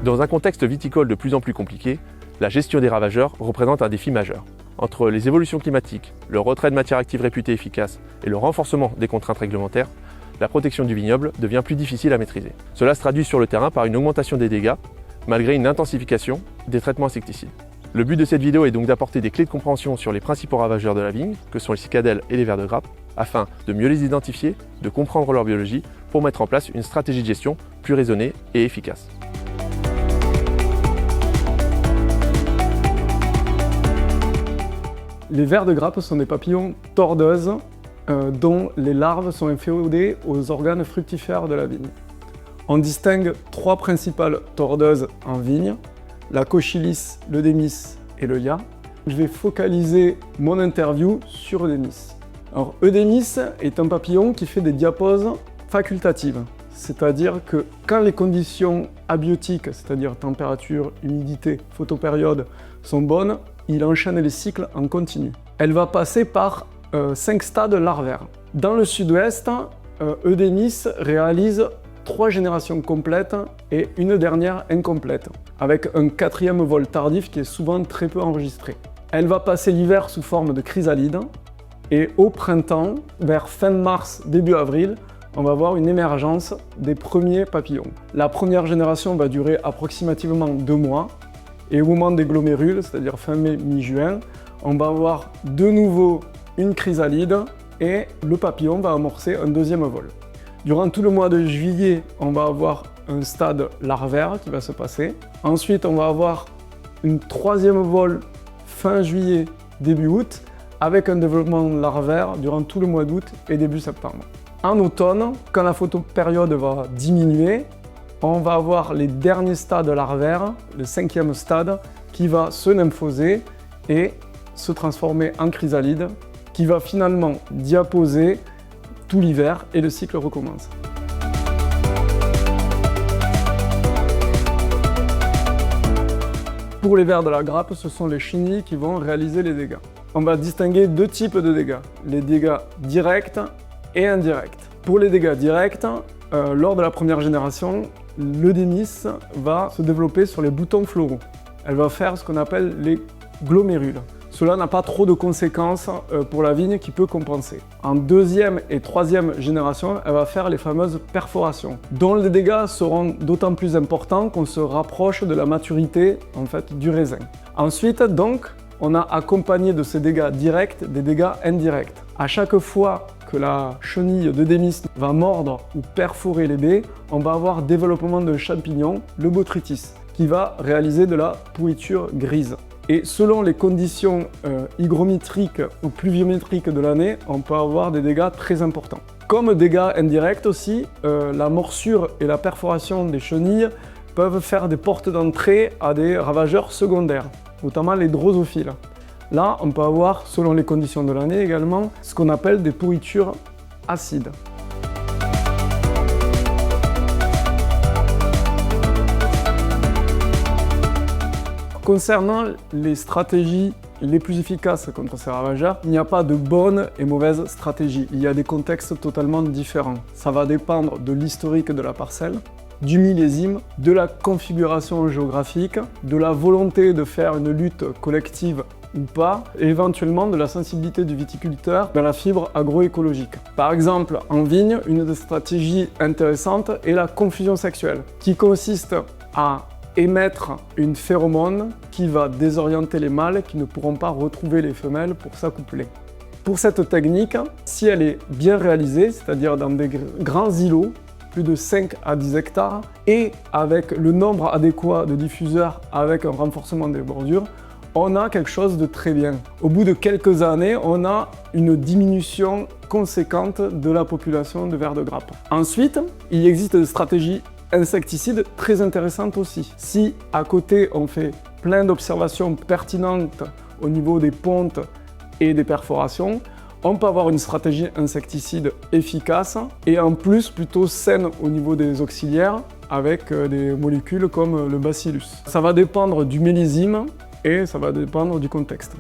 Dans un contexte viticole de plus en plus compliqué, la gestion des ravageurs représente un défi majeur. Entre les évolutions climatiques, le retrait de matières actives réputées efficaces et le renforcement des contraintes réglementaires, la protection du vignoble devient plus difficile à maîtriser. Cela se traduit sur le terrain par une augmentation des dégâts, malgré une intensification des traitements insecticides. Le but de cette vidéo est donc d'apporter des clés de compréhension sur les principaux ravageurs de la vigne, que sont les cicadelles et les vers de grappe, afin de mieux les identifier, de comprendre leur biologie, pour mettre en place une stratégie de gestion plus raisonnée et efficace. Les vers de grappe sont des papillons tordeuses dont les larves sont inféodées aux organes fructifères de la vigne. On distingue trois principales tordeuses en vigne, la Cochyllis, l'Eudémis et le Ya. Je vais focaliser mon interview sur Eudémis. Alors, Eudémis est un papillon qui fait des diaposes facultatives, c'est-à-dire que quand les conditions abiotiques, c'est-à-dire température, humidité, photopériode, sont bonnes, il enchaîne les cycles en continu. Elle va passer par 5 stades larvaires. Dans le sud-ouest, Eudémis réalise 3 générations complètes et une dernière incomplète, avec un 4e vol tardif qui est souvent très peu enregistré. Elle va passer l'hiver sous forme de chrysalide et au printemps, vers fin mars, début avril, on va voir une émergence des premiers papillons. La première génération va durer approximativement 2 mois et au moment des glomérules, c'est-à-dire fin mai, mi-juin, on va avoir de nouveau une chrysalide et le papillon va amorcer un 2e vol. Durant tout le mois de juillet, on va avoir un stade larvaire qui va se passer. Ensuite, on va avoir une 3e vol fin juillet, début août, avec un développement larvaire durant tout le mois d'août et début septembre. En automne, quand la photopériode va diminuer, on va avoir les derniers stades larvaires, le 5e stade, qui va se nymphoser et se transformer en chrysalide, qui va finalement diaposer tout l'hiver et le cycle recommence. Pour les vers de la grappe, ce sont les chenilles qui vont réaliser les dégâts. On va distinguer 2 types de dégâts, les dégâts directs et indirects. Pour les dégâts directs, lors de la première génération, l'Eudémis va se développer sur les boutons floraux. Elle va faire ce qu'on appelle les glomérules. Cela n'a pas trop de conséquences pour la vigne qui peut compenser. En 2e et 3e génération, elle va faire les fameuses perforations, dont les dégâts seront d'autant plus importants qu'on se rapproche de la maturité en fait, du raisin. Ensuite, donc, on a accompagné de ces dégâts directs des dégâts indirects. À chaque fois que la chenille d'Eudémis va mordre ou perforer les baies, on va avoir développement de champignons, le botrytis, qui va réaliser de la pourriture grise. Et selon les conditions hygrométriques ou pluviométriques de l'année, on peut avoir des dégâts très importants. Comme dégâts indirects aussi, la morsure et la perforation des chenilles peuvent faire des portes d'entrée à des ravageurs secondaires, notamment les drosophiles. Là, on peut avoir, selon les conditions de l'année également, ce qu'on appelle des pourritures acides. Concernant les stratégies les plus efficaces contre ces ravageurs, il n'y a pas de bonne et mauvaise stratégie. Il y a des contextes totalement différents. Ça va dépendre de l'historique de la parcelle, du millésime, de la configuration géographique, de la volonté de faire une lutte collective ou pas, et éventuellement de la sensibilité du viticulteur dans la fibre agroécologique. Par exemple, en vigne, une des stratégies intéressantes est la confusion sexuelle, qui consiste à émettre une phéromone qui va désorienter les mâles qui ne pourront pas retrouver les femelles pour s'accoupler. Pour cette technique, si elle est bien réalisée, c'est-à-dire dans des grands îlots, plus de 5 à 10 hectares, et avec le nombre adéquat de diffuseurs avec un renforcement des bordures, on a quelque chose de très bien. Au bout de quelques années, on a une diminution conséquente de la population de vers de grappe. Ensuite, il existe des stratégies insecticides très intéressantes aussi. Si à côté on fait plein d'observations pertinentes au niveau des pontes et des perforations, on peut avoir une stratégie insecticide efficace et en plus plutôt saine au niveau des auxiliaires avec des molécules comme le bacillus. Ça va dépendre du millésime et ça va dépendre du contexte.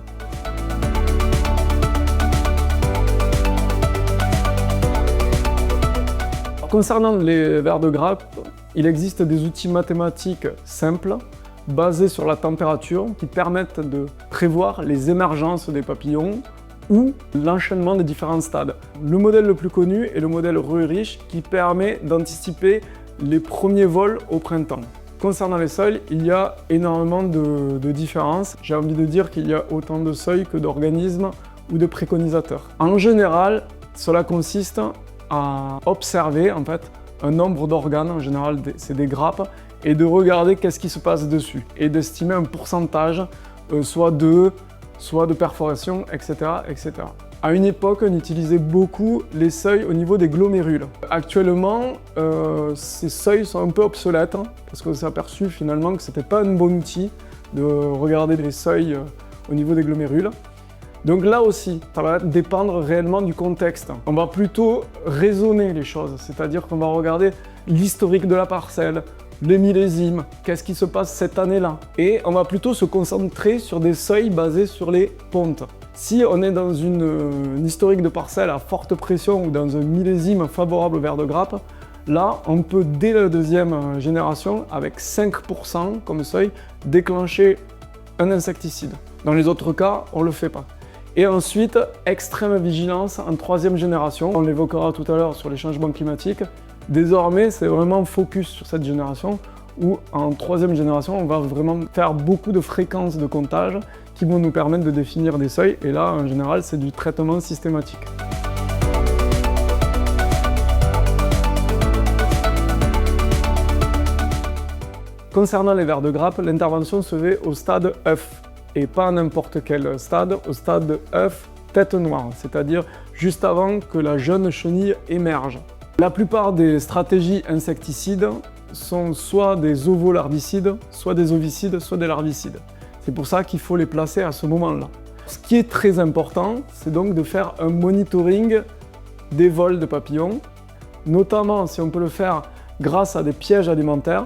concernant les vers de grappe, il existe des outils mathématiques simples basés sur la température qui permettent de prévoir les émergences des papillons ou l'enchaînement des différents stades. Le modèle le plus connu est le modèle Roerich qui permet d'anticiper les premiers vols au printemps. Concernant les seuils, il y a énormément de différences. J'ai envie de dire qu'il y a autant de seuils que d'organismes ou de préconisateurs. En général, cela consiste à observer en fait un nombre d'organes, en général c'est des grappes, et de regarder qu'est-ce qui se passe dessus et d'estimer un pourcentage, soit de perforation, etc., etc. À une époque, on utilisait beaucoup les seuils au niveau des glomérules. Actuellement, ces seuils sont un peu obsolètes parce qu'on s'est aperçu finalement que ce n'était pas un bon outil de regarder les seuils au niveau des glomérules. Donc là aussi, ça va dépendre réellement du contexte. On va plutôt raisonner les choses, c'est-à-dire qu'on va regarder l'historique de la parcelle, les millésimes, qu'est-ce qui se passe cette année-là. Et on va plutôt se concentrer sur des seuils basés sur les pontes. Si on est dans une historique de parcelle à forte pression ou dans un millésime favorable au ver de grappe, là, on peut dès la deuxième génération, avec 5% comme seuil, déclencher un insecticide. Dans les autres cas, on ne le fait pas. Et ensuite, extrême vigilance en troisième génération. On l'évoquera tout à l'heure sur les changements climatiques. Désormais, c'est vraiment focus sur cette génération où en troisième génération, on va vraiment faire beaucoup de fréquences de comptage qui vont nous permettre de définir des seuils. Et là, en général, c'est du traitement systématique. Concernant les vers de grappe, l'intervention se fait au stade œuf. Et pas à n'importe quel stade, au stade œuf tête noire, c'est-à-dire juste avant que la jeune chenille émerge. La plupart des stratégies insecticides sont soit des ovolarvicides, soit des ovicides, soit des larvicides. C'est pour ça qu'il faut les placer à ce moment-là. Ce qui est très important, c'est donc de faire un monitoring des vols de papillons, notamment si on peut le faire grâce à des pièges alimentaires,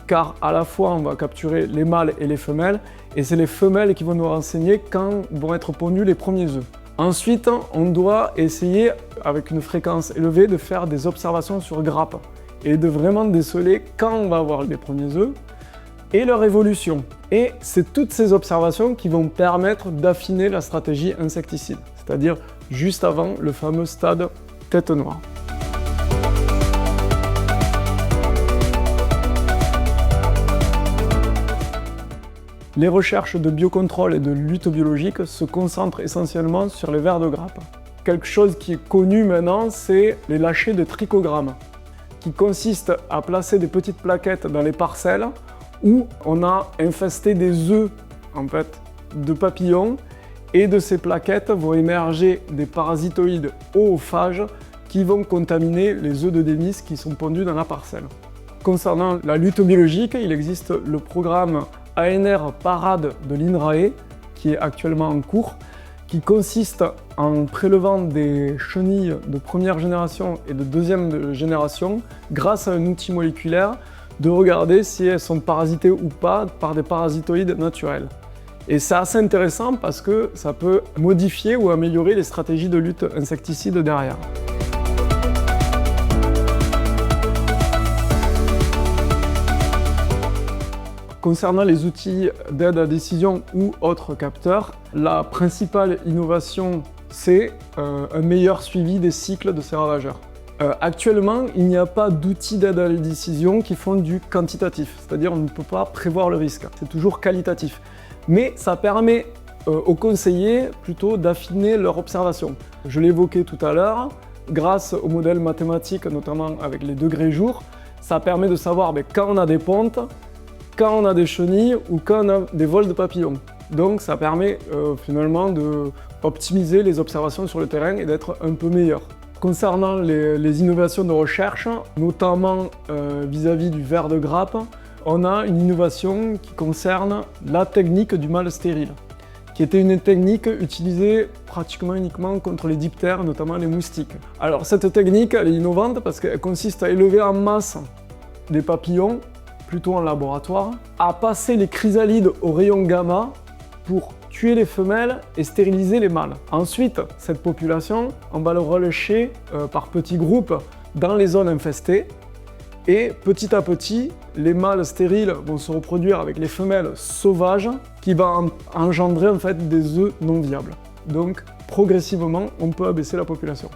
car à la fois on va capturer les mâles et les femelles, et c'est les femelles qui vont nous renseigner quand vont être pondus les premiers œufs. Ensuite, on doit essayer, avec une fréquence élevée, de faire des observations sur grappe et de vraiment déceler quand on va avoir les premiers œufs et leur évolution. Et c'est toutes ces observations qui vont permettre d'affiner la stratégie insecticide, c'est-à-dire juste avant le fameux stade tête noire. Les recherches de biocontrôle et de lutte biologique se concentrent essentiellement sur les vers de grappe. Quelque chose qui est connu maintenant, c'est les lâchers de trichogramme, qui consiste à placer des petites plaquettes dans les parcelles où on a infesté des œufs en fait, de papillons, et de ces plaquettes vont émerger des parasitoïdes oophages qui vont contaminer les œufs de démice qui sont pondus dans la parcelle. Concernant la lutte biologique, il existe le programme ANR Parade de l'INRAE, qui est actuellement en cours, qui consiste en prélevant des chenilles de première génération et de deuxième génération, grâce à un outil moléculaire, de regarder si elles sont parasitées ou pas par des parasitoïdes naturels. Et c'est assez intéressant parce que ça peut modifier ou améliorer les stratégies de lutte insecticide derrière. Concernant les outils d'aide à décision ou autres capteurs, la principale innovation, c'est un meilleur suivi des cycles de ces ravageurs. Actuellement, il n'y a pas d'outils d'aide à la décision qui font du quantitatif, c'est-à-dire on ne peut pas prévoir le risque, c'est toujours qualitatif. Mais ça permet aux conseillers plutôt d'affiner leur observation. Je l'évoquais tout à l'heure, grâce au modèle mathématique, notamment avec les degrés jours, ça permet de savoir quand on a des pontes, quand on a des chenilles ou quand on a des vols de papillons. Donc ça permet finalement d'optimiser les observations sur le terrain et d'être un peu meilleur. Concernant les innovations de recherche, notamment vis-à-vis du ver de grappe, on a une innovation qui concerne la technique du mâle stérile, qui était une technique utilisée pratiquement uniquement contre les diptères, notamment les moustiques. Alors cette technique, elle est innovante parce qu'elle consiste à élever en masse des papillons, plutôt en laboratoire, à passer les chrysalides au rayon gamma pour tuer les femelles et stériliser les mâles. Ensuite, cette population, on va le relâcher par petits groupes dans les zones infestées. Et petit à petit, les mâles stériles vont se reproduire avec les femelles sauvages qui vont engendrer en fait des œufs non viables. Donc progressivement, on peut abaisser la population.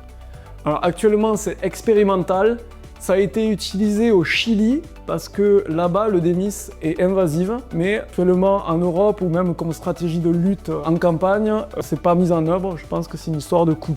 Alors actuellement, c'est expérimental. Ça a été utilisé au Chili parce que là-bas, le Démis est invasive, mais actuellement en Europe ou même comme stratégie de lutte en campagne, c'est pas mis en œuvre. Je pense que c'est une histoire de coût.